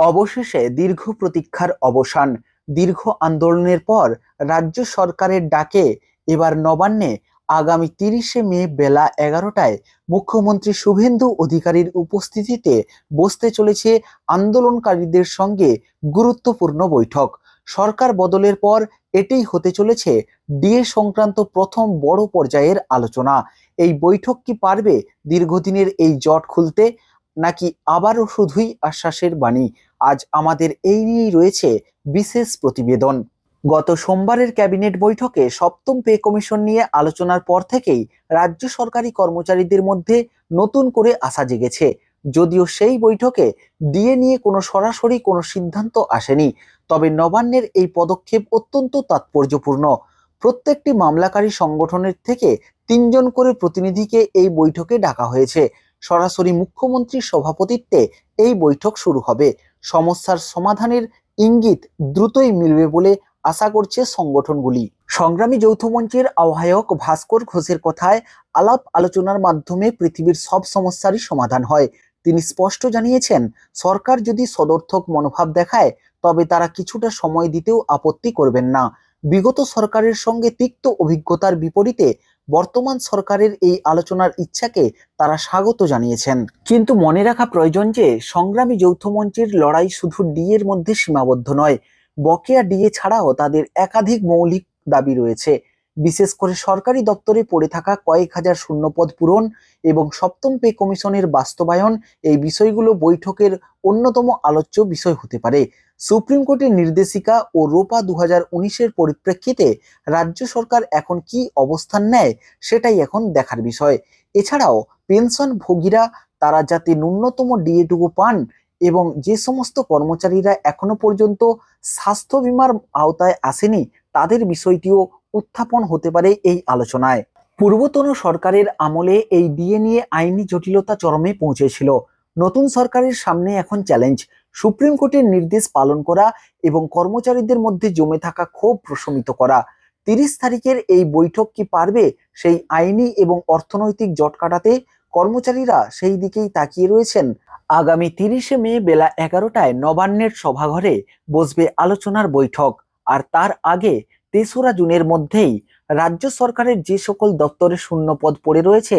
অবশেষে দীর্ঘ প্রতীক্ষার অবসান। দীর্ঘ আন্দোলনের পর রাজ্য সরকারের ডাকে এবার নবান্নে আগামী ৩০শে মে বেলা ১১টায় মুখ্যমন্ত্রী শুভেন্দু অধিকারীর উপস্থিতিতে বসতে চলেছে আন্দোলনকারীদের সঙ্গে গুরুত্বপূর্ণ বৈঠক। সরকার বদলের পর এটাই হতে চলেছে ডিএ সংক্রান্ত প্রথম বড় পর্যায়ের আলোচনা। এই বৈঠক কি পারবে দীর্ঘদিনের এই জট খুলতে, নাকি আবারও শুধুই আশ্বাসের বাণী? আজ আমাদের এই নিয়েই রয়েছে বিশেষ প্রতিবেদন। গত সোমবারের ক্যাবিনেট বৈঠকে সপ্তম পে কমিশন নিয়ে আলোচনার পর থেকেই রাজ্য সরকারি কর্মচারীদের মধ্যে নতুন করে আশা জেগেছে। যদিও সেই বৈঠকে ডিএ নিয়ে সরাসরি কোনো সিদ্ধান্ত আসেনি, তবে নবান্নের এই পদক্ষেপ অত্যন্ত তাৎপর্যপূর্ণ। প্রত্যেকটি মামলাকারী সংগঠনের থেকে ৩জন করে প্রতিনিধিকে এই বৈঠকে ডাকা হয়েছে। সরাসরি মুখ্যমন্ত্রীর সভাপতিত্বে এই বৈঠক শুরু হবে। সমস্যার সমাধানের ইঙ্গিত দ্রুতই মিলবে বলে আশা করছে সংগঠনগুলি। সংগ্রামী যৌথ মঞ্চের আহ্বায়ক ভাস্কর ঘোষের কথায়, আলাপ আলোচনার মাধ্যমে পৃথিবীর সব সমস্যারই সমাধান হয়। তিনি স্পষ্ট জানিয়েছেন, সরকার যদি সদর্থক মনোভাব দেখায় তবে তারা কিছুটা সময় দিতেও আপত্তি করবেন না। বিগত সরকারের সঙ্গে তিক্ত অভিজ্ঞতার বিপরীতে বর্তমান সরকারের এই আলোচনার ইচ্ছাকে তারা স্বাগত জানিয়েছেন। কিন্তু মনে রাখা প্রয়োজন যে সংগ্রামী যৌথ মঞ্চের লড়াই শুধু ডিএর মধ্যে সীমাবদ্ধ নয়। বকেয়া ডিএ ছাড়াও তাদের একাধিক মৌলিক দাবি রয়েছে। বিশেষ করে সরকারি দপ্তরে পড়ে থাকা কয়েক হাজার শূন্যপদ পূরণ এবং সপ্তম পে কমিশনের বাস্তবায়ন, এই বিষয়গুলো বৈঠকের অন্যতম আলোচ্য বিষয় হতে পারে। সুপ্রিম কোর্টের নির্দেশিকা ও রোপা ২০১৯-এর পরিপ্রেক্ষিতে রাজ্য সরকার এখন কি অবস্থান নেয় সেটাই এখন দেখার বিষয়। এছাড়াও পেনশন ভোগীরা তারা যাতে ন্যূনতম ডিএটুকু পান এবং যে সমস্ত কর্মচারীরা এখনো পর্যন্ত স্বাস্থ্য বীমার আওতায় আসেনি তাদের বিষয়টিও উত্থাপন হতে পারে এই আলোচনায়। পূর্বতন সরকারের আমলে এই ডিএ নিয়ে আইনি জটিলতা চরমে পৌঁছেছিল। নতুন সরকারের সামনে এখন চ্যালেঞ্জ সুপ্রিম কোর্টের নির্দেশ পালন করা এবং কর্মচারীদের মধ্যে জমে থাকা ক্ষোভ প্রশমিত করা। ৩০ তারিখের এই বৈঠক কি পারবে সেই আইনি এবং অর্থনৈতিক জট কাটাতে? কর্মচারীরা সেই দিকেই তাকিয়ে রয়েছেন। আগামী ৩০শে মে বেলা ১১টায় নবান্নের সভাঘরে বসবে আলোচনার বৈঠক। আর তার আগে ৩রা জুনের মধ্যেই রাজ্য সরকারের যে সকল দপ্তরে শূন্য পদ পড়ে রয়েছে,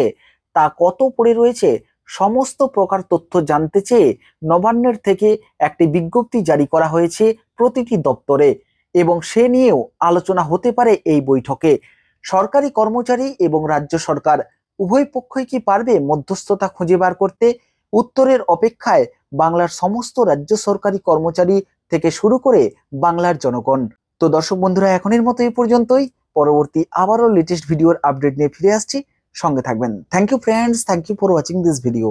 তা কত পড়ে রয়েছে, সমস্ত প্রকার তথ্য জানতে চেয়ে নবান্নের থেকে একটি বিজ্ঞপ্তি জারি করা হয়েছে প্রতিটি দপ্তরে, এবং সে নিয়েও আলোচনা হতে পারে এই বৈঠকে। সরকারি কর্মচারী এবং রাজ্য সরকার উভয় পক্ষই কি পারবে মধ্যস্থতা খুঁজে বার করতে? উত্তরের অপেক্ষায় বাংলার সমস্ত রাজ্য সরকারি কর্মচারী থেকে শুরু করে বাংলার জনগণ। তো দর্শক বন্ধুরা, এখনের মতো এই পর্যন্তই। পরবর্তী আবারও লেটেস্ট ভিডিওর আপডেট নিয়ে ফিরে আসছি, সঙ্গে থাকবেন। Thank you friends, thank you for watching this video.